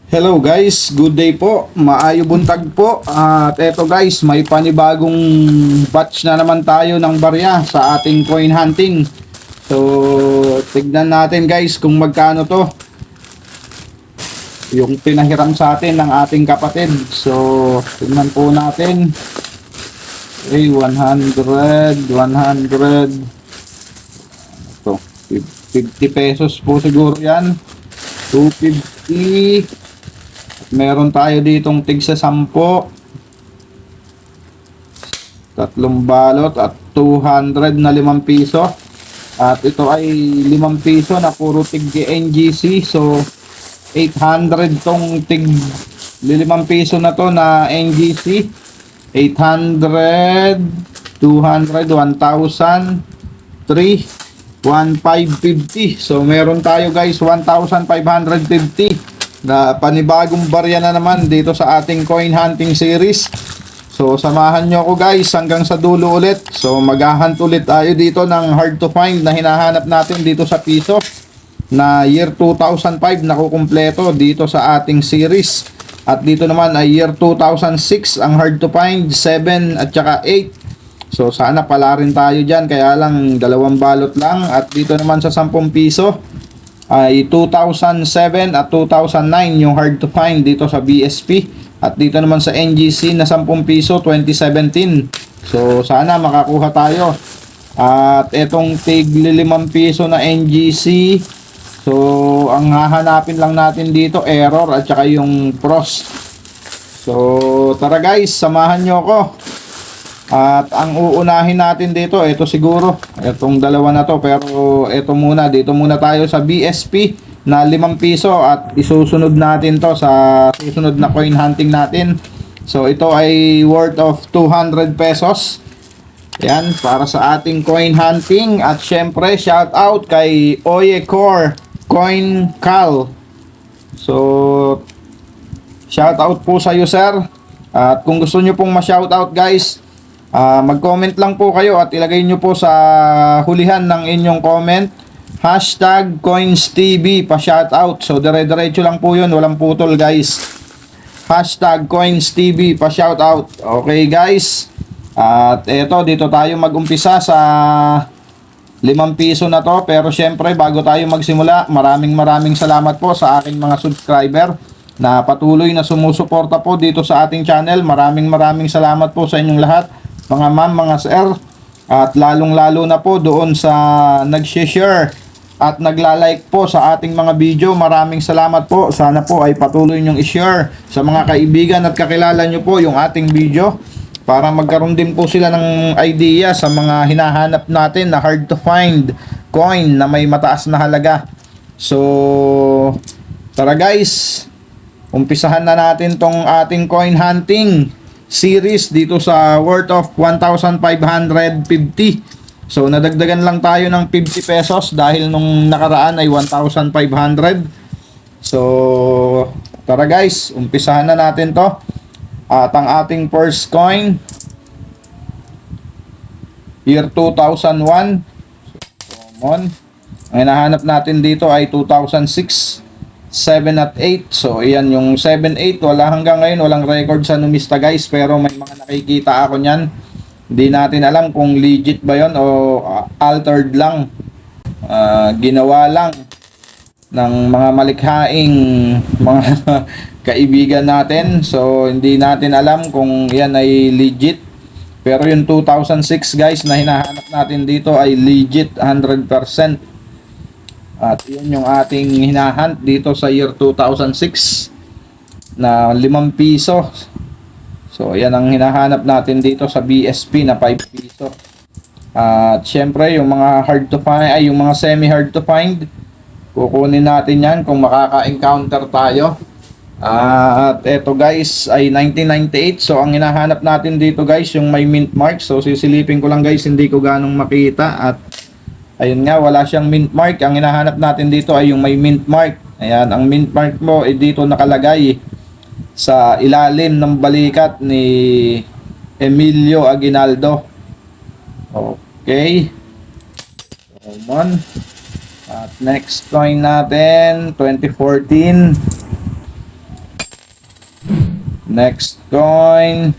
Hello guys, good day po. Maayo buntag po. At eto guys, may panibagong batch na naman tayo ng barya sa ating coin hunting. So, tignan natin guys kung magkano to. Yung pinahiram sa atin ng ating kapatid. So, tignan po natin. Okay, 100. Ito, 50 pesos po siguro yan. 250. Meron tayo ditong tigsa 10, tatlong balot at 200 na 5 piso. At ito ay 5 piso na puro tig NGC. So 800 tong tig 5 piso na to na NGC. 800, 200, 1,000, 3, 1,550. So meron tayo guys 1,550 na panibagong barya na naman dito sa ating coin hunting series. So samahan nyo ako guys hanggang sa dulo ulit. So maghahunt ulit tayo dito ng hard to find na hinahanap natin dito sa piso na year 2005 na kukumpleto dito sa ating series. At dito naman ay year 2006 ang hard to find, 7 at saka 8. So sana pala rin tayo dyan, kaya lang dalawang balot lang. At dito naman sa 10 piso ay 2007 at 2009 yung hard to find dito sa BSP. At dito naman sa NGC na 10 piso 2017. So sana makakuha tayo. At etong tig 5 piso na NGC, so ang hahanapin lang natin dito error at saka yung pros. So tara guys, samahan nyo ako. At ang uunahin natin dito, ito siguro, itong dalawa na to, pero ito muna, dito muna tayo sa BSP na 5 piso at isusunod natin to sa susunod na coin hunting natin. So ito ay worth of 200 pesos. Yan, para sa ating coin hunting. At syempre, shout out kay Oyecor Coin Cal. So, shout out po sa iyo sir. At kung gusto nyo pong ma-shout out guys, mag-comment lang po kayo at ilagay nyo po sa hulihan ng inyong comment hashtag CoinsTV pa-shoutout. So dire-diretso lang po yun, walang putol guys. Hashtag CoinsTV pa-shoutout. Okay guys, at eto, dito tayo mag-umpisa sa 5 piso na to. Pero syempre bago tayo magsimula, maraming salamat po sa aking mga subscriber na patuloy na sumusuporta po dito sa ating channel. Maraming salamat po sa inyong lahat, mga ma'am, mga sir, at lalong-lalo na po doon sa nag-share at nagla-like po sa ating mga video. Maraming salamat po. Sana po ay patuloy nyong i-share sa mga kaibigan at kakilala nyo po yung ating video para magkaroon din po sila ng idea sa mga hinahanap natin na hard to find coin na may mataas na halaga. So tara guys, umpisahan na natin tong ating coin hunting series dito sa worth of 1,550. So nadagdagan lang tayo ng 50 pesos dahil nung nakaraan ay 1,500. So tara guys, umpisahan na natin to. At ang ating first coin, year 2001. So, common. Ang hinahanap natin dito ay 2006, 7 at 8. So ayan yung 7, 8, wala hanggang ngayon, walang record sa numista guys, pero may mga nakikita ako niyan. Hindi natin alam kung legit ba yon o altered lang, ginawa lang ng mga malikhaing mga kaibigan natin. So hindi natin alam kung yan ay legit, pero yung 2006 guys na hinahanap natin dito ay legit 100%. At yun yung ating hinahunt dito sa year 2006 na 5 piso. So yan ang hinahanap natin dito sa BSP na 5 piso. At syempre yung mga hard to find ay yung mga semi hard to find, kukunin natin yan kung makaka-encounter tayo. At eto guys ay 1998. So ang hinahanap natin dito guys yung may mint mark. So sisilipin ko lang guys, hindi ko ganong makita. At ayun nga, wala siyang mint mark. Ang hinahanap natin dito ay yung may mint mark. Ayan, ang mint mark mo ay dito nakalagay sa ilalim ng balikat ni Emilio Aguinaldo. Okay. Come on. At next coin natin, 2014. Next coin,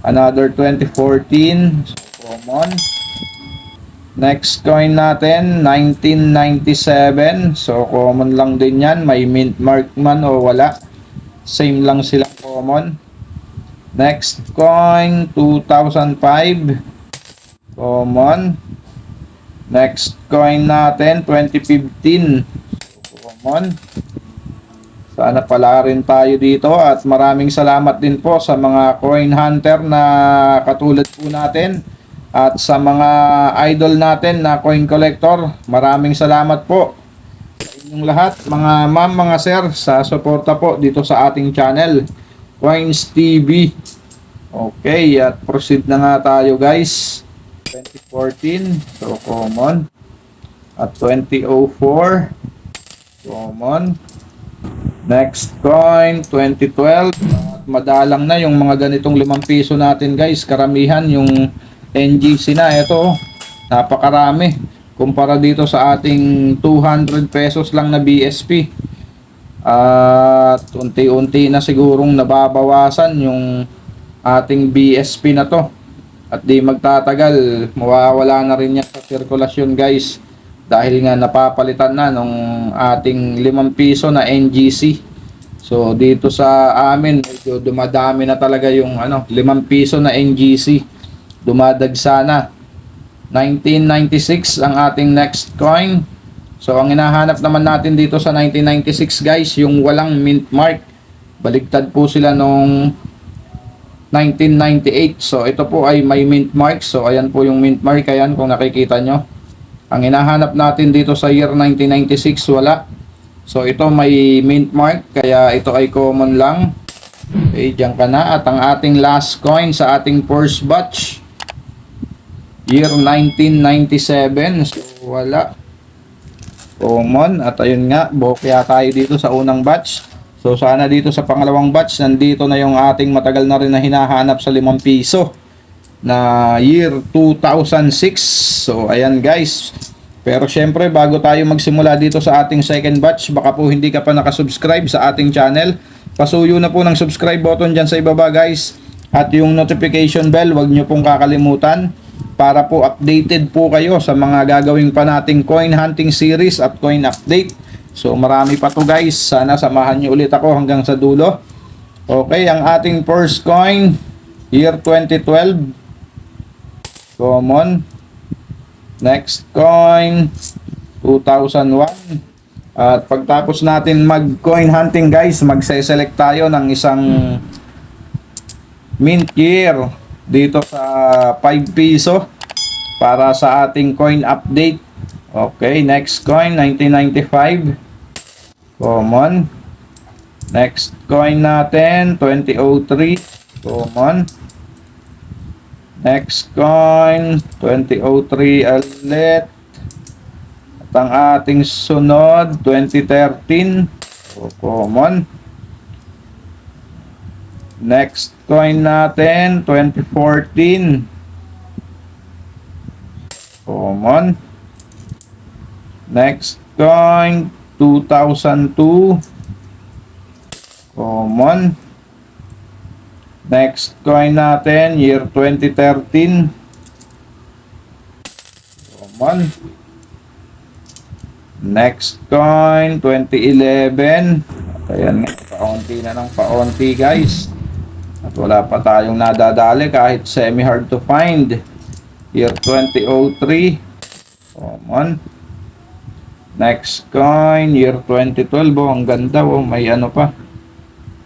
another 2014. So, common. Next coin natin, 1997. So, common lang din yan. May mint mark man o wala. Same lang silang common. Next coin, 2005. Common. Next coin natin, 2015. So, common. Sana pala rin tayo dito at maraming salamat din po sa mga coin hunter na katulad po natin at sa mga idol natin na coin collector. Maraming salamat po sa inyong lahat, mga ma'am, mga sir, sa suporta po dito sa ating channel, Coins TV. Okay, at proceed na nga tayo guys. 2014, so common. At 2004, common. Next coin, 2012. At madalang na yung mga ganitong 5 piso natin guys. Karamihan yung NGC na. Ito, napakarami. Kumpara dito sa ating 200 pesos lang na BSP. At unti-unti na sigurong nababawasan yung ating BSP na to. At di magtatagal, mawawala na rin yan sa sirkulasyon guys. Dahil nga napapalitan na nung ating 5 piso na NGC. So dito sa amin medyo dumadami na talaga yung 5 piso na NGC. Dumadagsa na. 1996 ang ating next coin. So ang hinahanap naman natin dito sa 1996 guys, yung walang mint mark. Baligtad po sila nung 1998. So ito po ay may mint mark. So ayan po yung mint mark, ayan kung nakikita nyo. Ang hinahanap natin dito sa year 1996, wala. So ito may mint mark, kaya ito ay common lang. Okay, dyan ka na. At ang ating last coin sa ating first batch, year 1997. So wala. Common. At ayun nga, bokya tayo dito sa unang batch. So sana dito sa pangalawang batch, nandito na yung ating matagal na rin na hinahanap sa 5 piso na year 2006. So ayan guys, pero syempre bago tayo magsimula dito sa ating second batch, baka po hindi ka pa nakasubscribe sa ating channel, pasuyo na po ng subscribe button dyan sa ibaba guys, at yung notification bell wag nyo pong kakalimutan para po updated po kayo sa mga gagawin pa nating coin hunting series at coin update. So marami pa to guys, sana samahan nyo ulit ako hanggang sa dulo. Okay, ang ating first coin, year 2012, common. Next coin, 2001. At pagtapos natin mag coin hunting guys, magse-select tayo ng isang mint year dito sa 5 piso para sa ating coin update. Okay, next coin, 1995, common. Next coin natin, 2003, common. Next coin, 2003 ulit. At ang ating sunod, 2013. So, common. Next coin natin, 2014. Common. Next coin, 2002. Common. Next coin natin, year 2013. Common. Next coin, 2011. Ayan nga, paunti na ng paunti guys. At wala pa tayong nadadali kahit semi-hard to find. Year 2003. Common. Next coin, year 2012. Oh, ang ganda. Oh, may ano pa.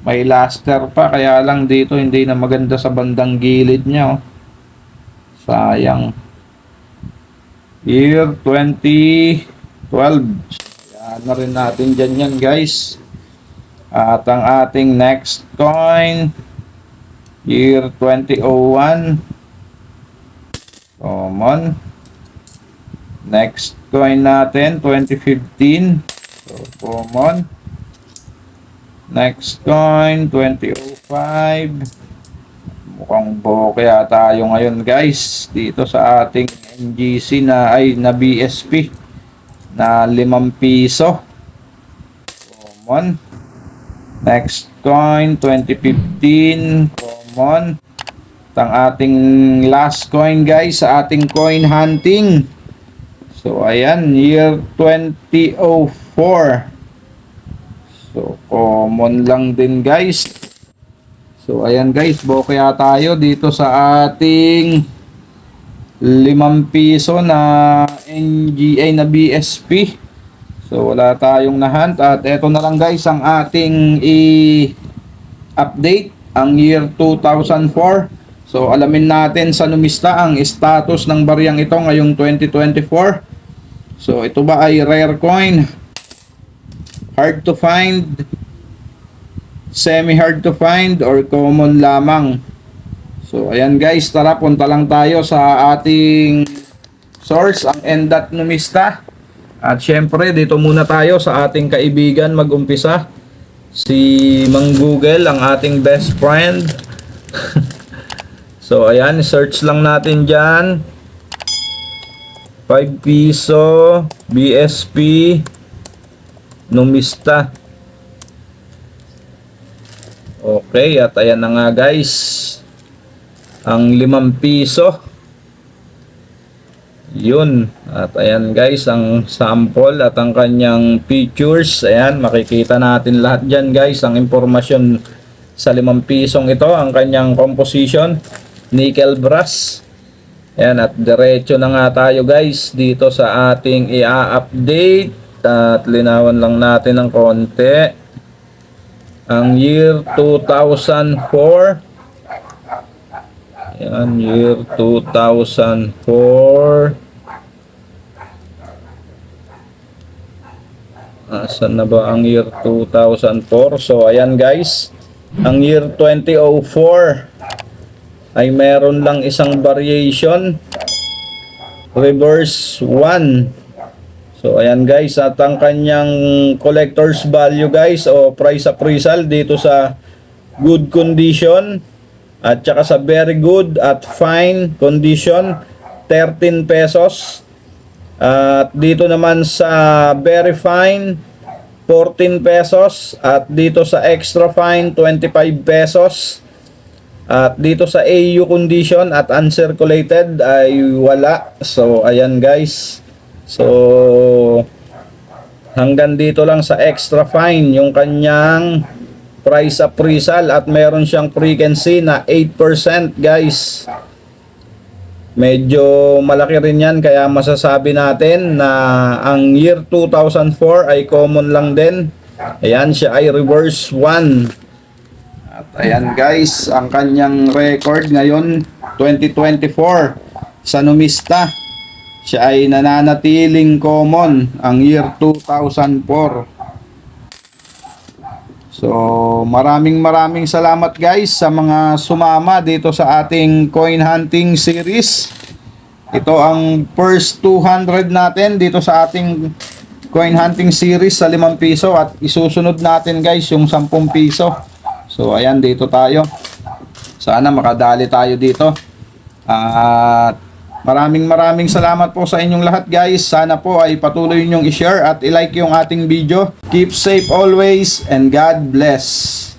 May luster pa, kaya lang dito hindi na maganda sa bandang gilid niya. Oh. Sayang. Year 2012. Yan na rin natin dyan yan guys. At ang ating next coin, year 2001. Common. Next coin natin, 2015. So, common. Next coin, 2005. Mukhang bokeh tayo ngayon guys dito sa ating NGC na BSP na 5 piso. Common. Next coin, 2015, common. At ang ating last coin guys sa ating coin hunting. So ayan, year 2004. So common lang din guys. So ayan guys, bokeh tayo dito sa ating 5 piso na NGA na BSP. So wala tayong nahunt at eto na lang guys ang ating i-update ang year 2004. So alamin natin sa numista ang status ng bariyang ito ngayong 2024. So ito ba ay rare coin, hard to find, semi hard to find, or common lamang? So ayan guys, tara punta lang tayo sa ating source, ang Endat Numista. At syempre dito muna tayo sa ating kaibigan mag-umpisa, si Mang Google, ang ating best friend. So ayan, search lang natin dyan, 5 piso BSP Numista. Okay, at ayan na nga guys ang 5 piso. Yun, at ayan guys ang sample at ang kanyang features. Ayan, makikita natin lahat dyan guys ang impormasyon sa 5 pisong ito, ang kanyang composition, nickel brass. Ayan, at diretso na nga tayo guys dito sa ating i-update at linawan lang natin ng konti ang year 2004. Ayan, year 2004. Asan na ba ang year 2004? So ayan guys, ang year 2004 ay meron lang isang variation, reverse 1. So ayan guys, at ang kanyang collector's value guys o price appraisal dito sa good condition at saka sa very good at fine condition, 13 pesos. At dito naman sa very fine, 14 pesos. At dito sa extra fine, 25 pesos. At dito sa AU condition at uncirculated ay wala. So ayan guys. So hanggang dito lang sa extra fine yung kanyang price appraisal at meron siyang frequency na 8% guys. Medyo malaki rin yan, kaya masasabi natin na ang year 2004 ay common lang din. Ayan, siya ay reverse 1. At ayan guys, ang kanyang record ngayon 2024 sa Numista, siya ay nananatiling common ang year 2004. So maraming salamat guys sa mga sumama dito sa ating coin hunting series. Ito ang first 200 natin dito sa ating coin hunting series sa 5 piso at isusunod natin guys yung 10 piso. So ayan, dito tayo. Sana makadali tayo dito. At maraming salamat po sa inyong lahat guys. Sana po ay patuloy nyong i-share at i-like yung ating video. Keep safe always and God bless.